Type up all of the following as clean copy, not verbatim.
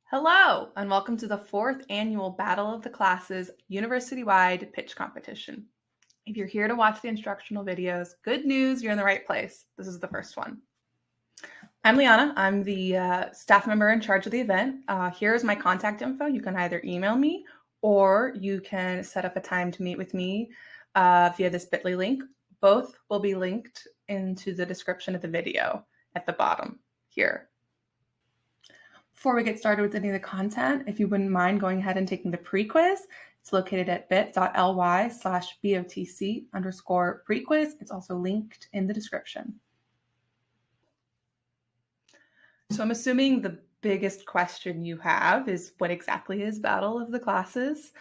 Hello, and welcome to the fourth annual Battle of the Classes university-wide pitch competition. If you're here to watch the instructional videos, good news, you're in the right place. This is the first one. I'm Liana. I'm the staff member in charge of the event. Here's my contact info. You can either email me or you can set up a time to meet with me via this bit.ly link. Both will be linked into the description of the video at the bottom here. Before we get started with any of the content, if you wouldn't mind going ahead and taking the pre-quiz, it's located at bit.ly/BOTC_pre-quiz. It's also linked in the description. So I'm assuming the biggest question you have is what exactly is Battle of the Classes?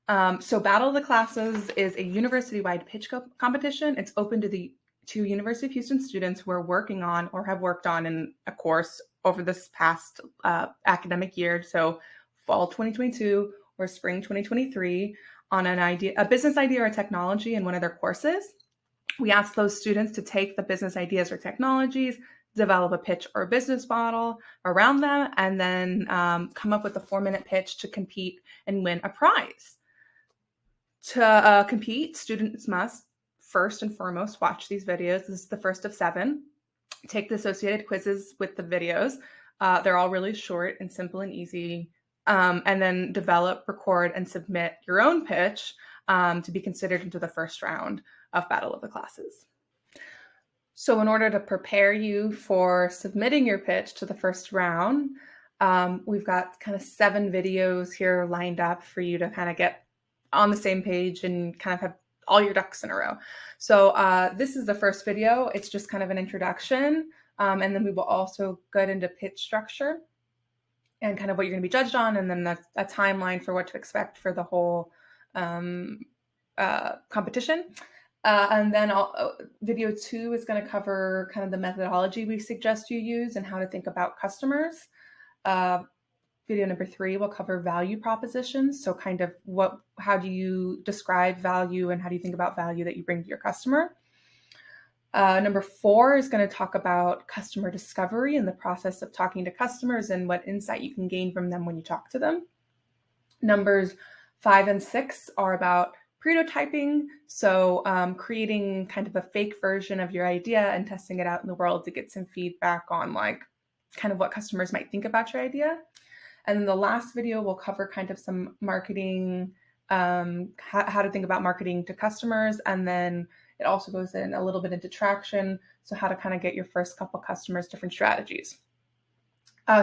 So Battle of the Classes is a university-wide pitch competition. It's open to University of Houston students who are working on or have worked on in a course over this past academic year, so fall 2022 or spring 2023, on a business idea or technology in one of their courses. We ask those students to take the business ideas or technologies, develop a pitch or a business model around them, and then come up with a 4-minute pitch to compete and win a prize. To compete, students must first and foremost watch these videos. This is the first of 7. Take the associated quizzes with the videos. They're all really short and simple and easy. And then develop, record, and submit your own pitch to be considered into the first round of Battle of the Classes. So in order to prepare you for submitting your pitch to the first round, we've got kind of 7 videos here lined up for you to kind of get on the same page and kind of have all your ducks in a row. So this is the first video. It's just kind of an introduction. And then we will also get into pitch structure and kind of what you're going to be judged on, and then a timeline for what to expect for the whole competition. And then video 2 is going to cover kind of the methodology we suggest you use and how to think about customers. Video number 3 will cover value propositions. So kind of how do you describe value and how do you think about value that you bring to your customer? Number 4 is going to talk about customer discovery and the process of talking to customers and what insight you can gain from them when you talk to them. Numbers 5 and 6 are about prototyping. So creating kind of a fake version of your idea and testing it out in the world to get some feedback on like kind of what customers might think about your idea. And then the last video will cover kind of some marketing, how to think about marketing to customers. And then it also goes in a little bit into traction. So how to kind of get your first couple customers, different strategies.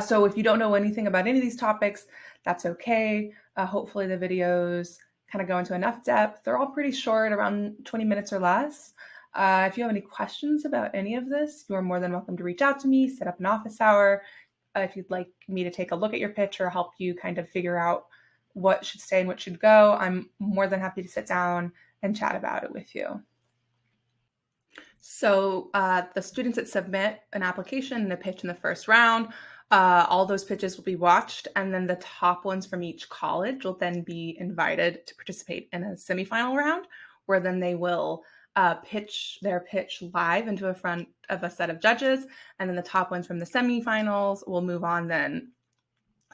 So if you don't know anything about any of these topics, that's okay. Hopefully the videos kind of go into enough depth. They're all pretty short, around 20 minutes or less. If you have any questions about any of this, you are more than welcome to reach out to me, set up an office hour. If you'd like me to take a look at your pitch or help you kind of figure out what should stay and what should go, I'm more than happy to sit down and chat about it with you. So the students that submit an application and a pitch in the first round, all those pitches will be watched, and then the top ones from each college will then be invited to participate in a semifinal round, where then they will pitch their pitch live into a front of a set of judges, and then the top ones from the semifinals will move on then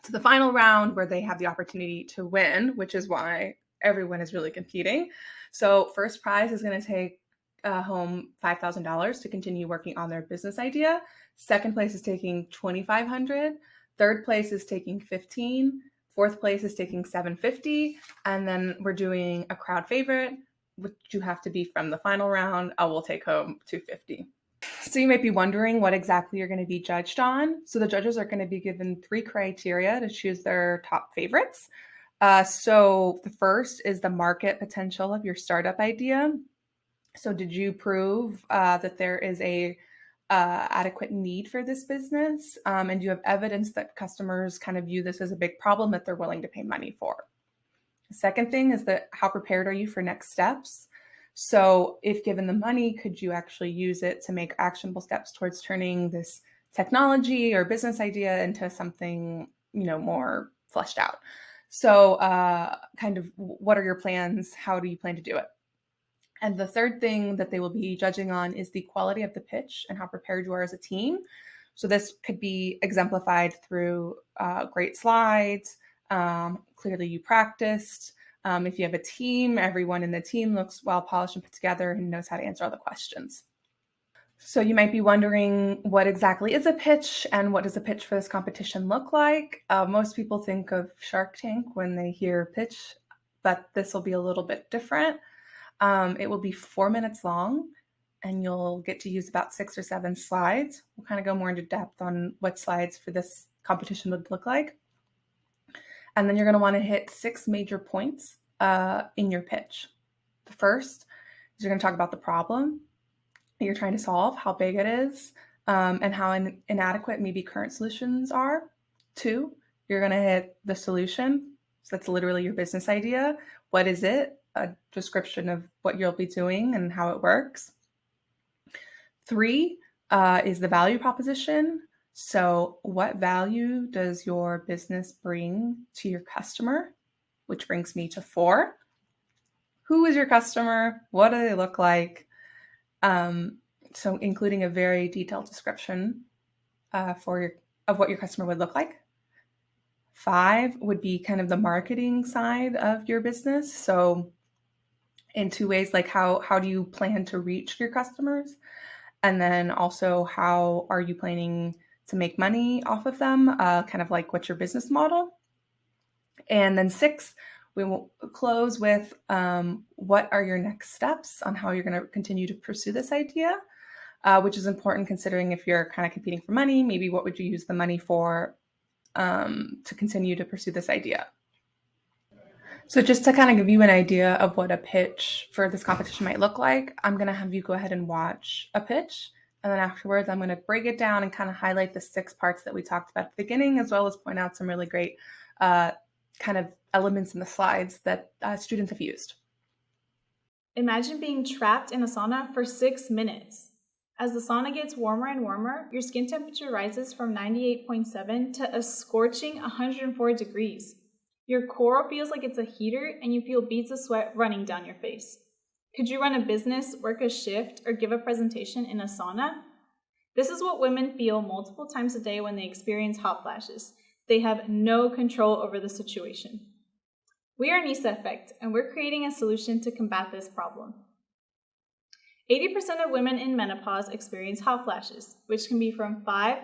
to the final round, where they have the opportunity to win, which is why everyone is really competing. So first prize is going to take home $5,000 to continue working on their business idea. Second place is taking $2,500. Third place is taking $15,000. Fourth place is taking $750. And then we're doing a crowd favorite, which you have to be from the final round. I will take home $250. So you might be wondering what exactly you're going to be judged on. So the judges are going to be given 3 criteria to choose their top favorites. So the first is the market potential of your startup idea. So did you prove that there is a adequate need for this business? And do you have evidence that customers kind of view this as a big problem that they're willing to pay money for? The second thing is that how prepared are you for next steps? So if given the money, could you actually use it to make actionable steps towards turning this technology or business idea into something, more fleshed out? So kind of what are your plans? How do you plan to do it? And the third thing that they will be judging on is the quality of the pitch and how prepared you are as a team. So this could be exemplified through great slides, clearly you practiced. If you have a team, everyone in the team looks well polished and put together and knows how to answer all the questions. So you might be wondering, what exactly is a pitch and what does a pitch for this competition look like? Most people think of Shark Tank when they hear pitch, but this will be a little bit different. It will be 4 minutes long and you'll get to use about 6 or 7 slides. We'll kind of go more into depth on what slides for this competition would look like. And then you're going to want to hit 6 major points in your pitch. The first is you're going to talk about the problem that you're trying to solve, how big it is, and how inadequate maybe current solutions are. 2, you're going to hit the solution. So that's literally your business idea. What is it? A description of what you'll be doing and how it works. 3 is the value proposition. So what value does your business bring to your customer? Which brings me to 4. Who is your customer? What do they look like? So including a very detailed description of what your customer would look like. 5 would be kind of the marketing side of your business. So in 2 ways, like how do you plan to reach your customers? And then also, how are you planning to make money off of them? Kind of like, what's your business model? And then 6, we will close with what are your next steps on how you're going to continue to pursue this idea, which is important considering if you're kind of competing for money, maybe what would you use the money for to continue to pursue this idea? So just to kind of give you an idea of what a pitch for this competition might look like, I'm going to have you go ahead and watch a pitch. And then afterwards, I'm going to break it down and kind of highlight the 6 parts that we talked about at the beginning, as well as point out some really great kind of elements in the slides that students have used. Imagine being trapped in a sauna for 6 minutes. As the sauna gets warmer and warmer, your skin temperature rises from 98.7 to a scorching 104 degrees. Your core feels like it's a heater and you feel beads of sweat running down your face. Could you run a business, work a shift, or give a presentation in a sauna? This is what women feel multiple times a day when they experience hot flashes. They have no control over the situation. We are Nisa Effect, and we're creating a solution to combat this problem. 80% of women in menopause experience hot flashes, which can be from 5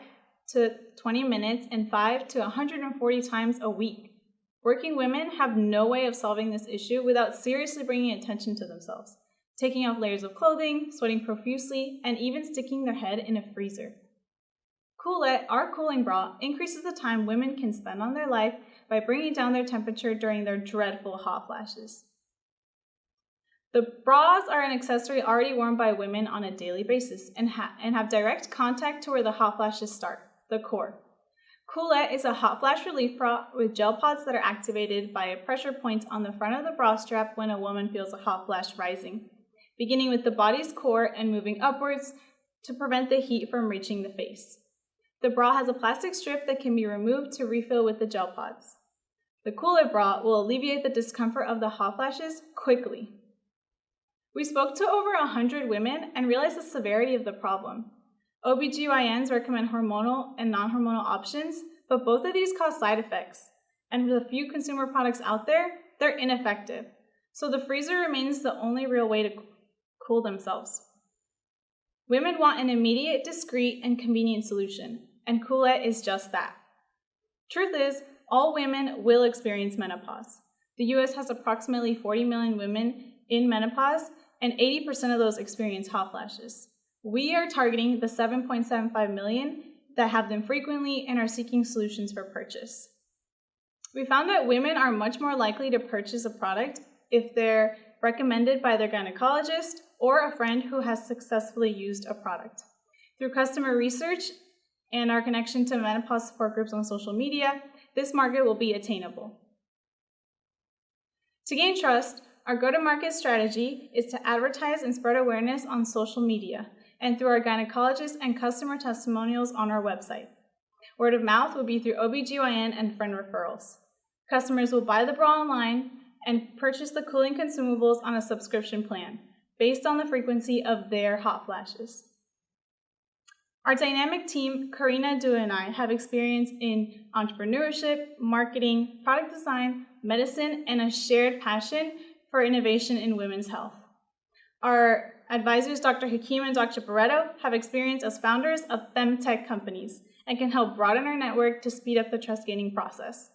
to 20 minutes and 5 to 140 times a week. Working women have no way of solving this issue without seriously bringing attention to themselves, taking off layers of clothing, sweating profusely, and even sticking their head in a freezer. Coolette, our cooling bra, increases the time women can spend on their life by bringing down their temperature during their dreadful hot flashes. The bras are an accessory already worn by women on a daily basis and have direct contact to where the hot flashes start, the core. Coolette is a hot flash relief bra with gel pods that are activated by a pressure point on the front of the bra strap when a woman feels a hot flash rising, beginning with the body's core and moving upwards to prevent the heat from reaching the face. The bra has a plastic strip that can be removed to refill with the gel pods. The Coolette bra will alleviate the discomfort of the hot flashes quickly. We spoke to over 100 women and realized the severity of the problem. OBGYNs recommend hormonal and non-hormonal options, but both of these cause side effects. And with the few consumer products out there, they're ineffective. So the freezer remains the only real way to cool themselves. Women want an immediate, discreet, and convenient solution, and Coolette is just that. Truth is, all women will experience menopause. The US has approximately 40 million women in menopause, and 80% of those experience hot flashes. We are targeting the 7.75 million that have them frequently and are seeking solutions for purchase. We found that women are much more likely to purchase a product if they're recommended by their gynecologist or a friend who has successfully used a product. Through customer research and our connection to menopause support groups on social media, this market will be attainable. To gain trust, our go-to-market strategy is to advertise and spread awareness on social media and through our gynecologists and customer testimonials on our website. Word of mouth will be through OBGYN and friend referrals. Customers will buy the bra online and purchase the cooling consumables on a subscription plan based on the frequency of their hot flashes. Our dynamic team, Karina, Dua, and I, have experience in entrepreneurship, marketing, product design, medicine, and a shared passion for innovation in women's health. Our advisors, Dr. Hakim and Dr. Barreto, have experience as founders of femtech companies and can help broaden our network to speed up the trust gaining process.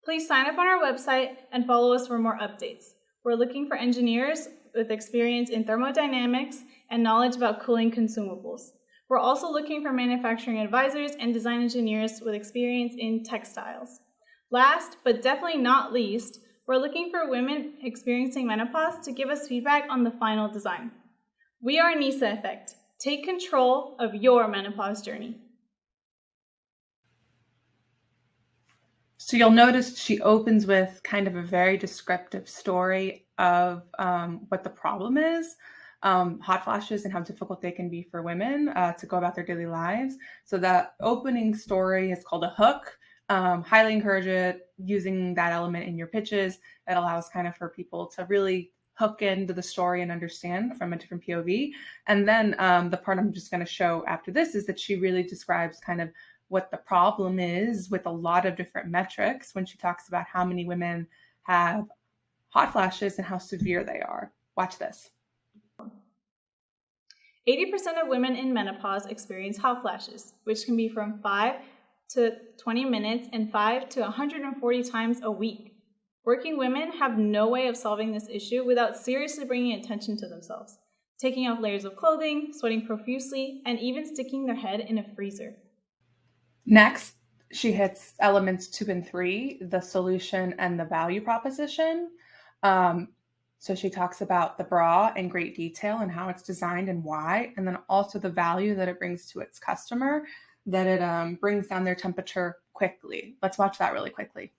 Please sign up on our website and follow us for more updates. We're looking for engineers with experience in thermodynamics and knowledge about cooling consumables. We're also looking for manufacturing advisors and design engineers with experience in textiles. Last, but definitely not least, we're looking for women experiencing menopause to give us feedback on the final design. We are NISA Effect. Take control of your menopause journey. So you'll notice she opens with kind of a very descriptive story of what the problem is, hot flashes and how difficult they can be for women to go about their daily lives. So that opening story is called a hook. Highly encourage it, using that element in your pitches. It allows kind of for people to really hook into the story and understand from a different POV. And then the part I'm just going to show after this is that she really describes kind of what the problem is with a lot of different metrics when she talks about how many women have hot flashes and how severe they are. Watch this. 80% of women in menopause experience hot flashes, which can be from 5 to 20 minutes and 5 to 140 times a week. Working women have no way of solving this issue without seriously bringing attention to themselves, taking off layers of clothing, sweating profusely, and even sticking their head in a freezer. Next, she hits elements 2 and 3, the solution and the value proposition. So she talks about the bra in great detail and how it's designed and why, and then also the value that it brings to its customer, that it brings down their temperature quickly. Let's watch that really quickly.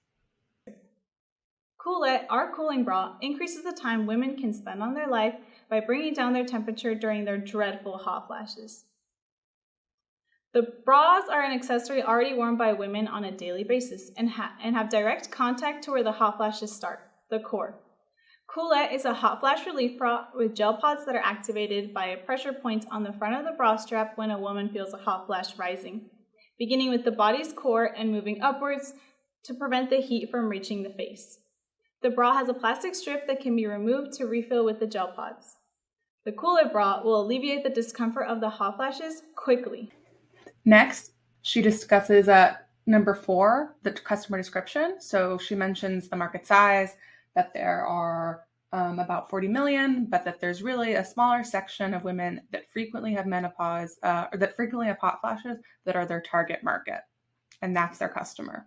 Coolette, our cooling bra, increases the time women can spend on their life by bringing down their temperature during their dreadful hot flashes. The bras are an accessory already worn by women on a daily basis and have direct contact to where the hot flashes start, the core. Coolette is a hot flash relief bra with gel pods that are activated by a pressure point on the front of the bra strap when a woman feels a hot flash rising, beginning with the body's core and moving upwards to prevent the heat from reaching the face. The bra has a plastic strip that can be removed to refill with the gel pods. The Coolette bra will alleviate the discomfort of the hot flashes quickly. Next, she discusses number 4, the customer description. So she mentions the market size, that there are about 40 million, but that there's really a smaller section of women that frequently have menopause or that frequently have hot flashes that are their target market. And that's their customer.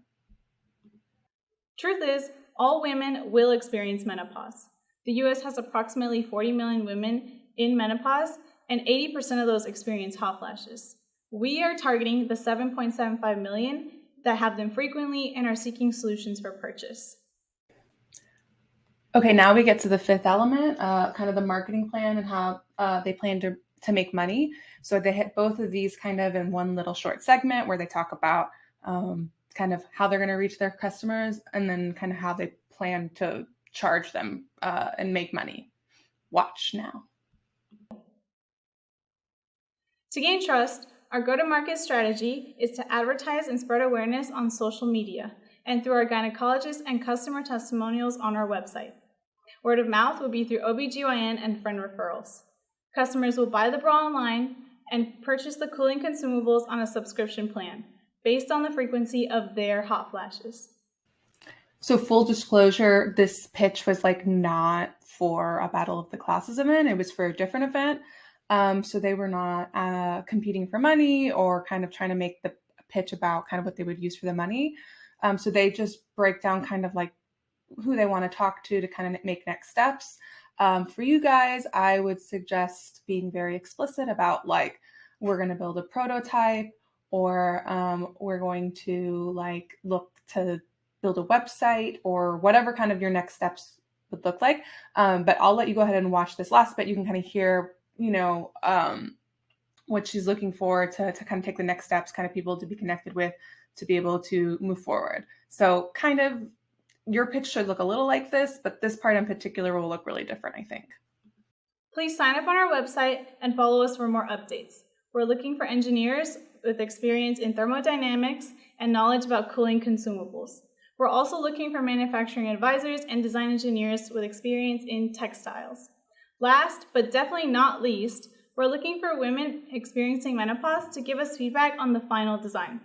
Truth is, all women will experience menopause. The US has approximately 40 million women in menopause, and 80% of those experience hot flashes. We are targeting the 7.75 million that have them frequently and are seeking solutions for purchase. Okay, now we get to the 5th element, kind of the marketing plan and how they plan to make money. So they hit both of these kind of in one little short segment where they talk about kind of how they're going to reach their customers and then kind of how they plan to charge them and make money. Watch now. To gain trust, our go-to-market strategy is to advertise and spread awareness on social media and through our gynecologists and customer testimonials on our website. Word of mouth will be through OBGYN and friend referrals. Customers will buy the bra online and purchase the cooling consumables on a subscription plan based on the frequency of their hot flashes. So full disclosure, this pitch was like not for a Battle of the Classes event. It was for a different event. So they were not competing for money or kind of trying to make the pitch about kind of what they would use for the money. So they just break down kind of like who they want to talk to kind of make next steps. For you guys, I would suggest being very explicit about like, we're going to build a prototype or we're going to like look to build a website or whatever kind of your next steps would look like. But I'll let you go ahead and watch this last bit. You can kind of hear, what she's looking for to kind of take the next steps, kind of people to be connected with, to be able to move forward. So kind of your pitch should look a little like this, but this part in particular will look really different, I think. Please sign up on our website and follow us for more updates. We're looking for engineers with experience in thermodynamics and knowledge about cooling consumables. We're also looking for manufacturing advisors and design engineers with experience in textiles. Last, but definitely not least, we're looking for women experiencing menopause to give us feedback on the final design.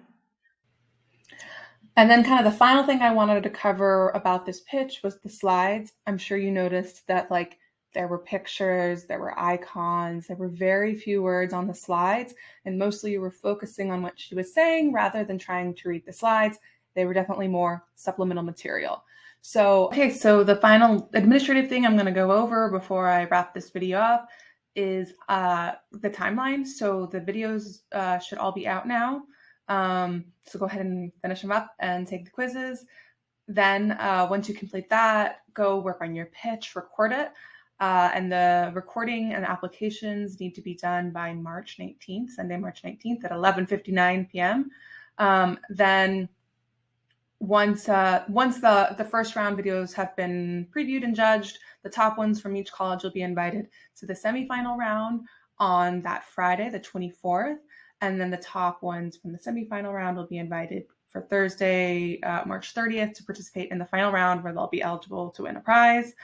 And then kind of the final thing I wanted to cover about this pitch was the slides. I'm sure you noticed that like there were pictures, there were icons, there were very few words on the slides, and mostly you were focusing on what she was saying rather than trying to read the slides. They were definitely more supplemental material. So, okay, so the final administrative thing I'm going to go over before I wrap this video up is the timeline. So the videos should all be out now. So go ahead and finish them up and take the quizzes. Then once you complete that, go work on your pitch, record it. And the recording and applications need to be done by March 19th, Sunday, March 19th at 11:59 p.m. Then once the first round videos have been previewed and judged, the top ones from each college will be invited to the semifinal round on that Friday, the 24th. And then the top ones from the semifinal round will be invited for Thursday, March 30th, to participate in the final round where they'll be eligible to win a prize.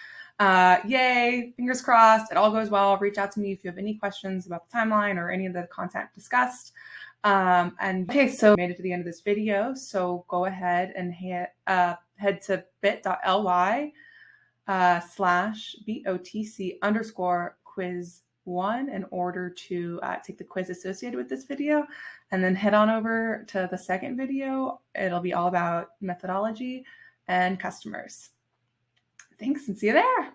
Yay, fingers crossed, it all goes well. Reach out to me if you have any questions about the timeline or any of the content discussed. And okay, so made it to the end of this video. So go ahead and head to bit.ly /BOTC_quiz1 in order to take the quiz associated with this video, and then head on over to the second video. It'll be all about methodology and customers. Thanks, and see you there.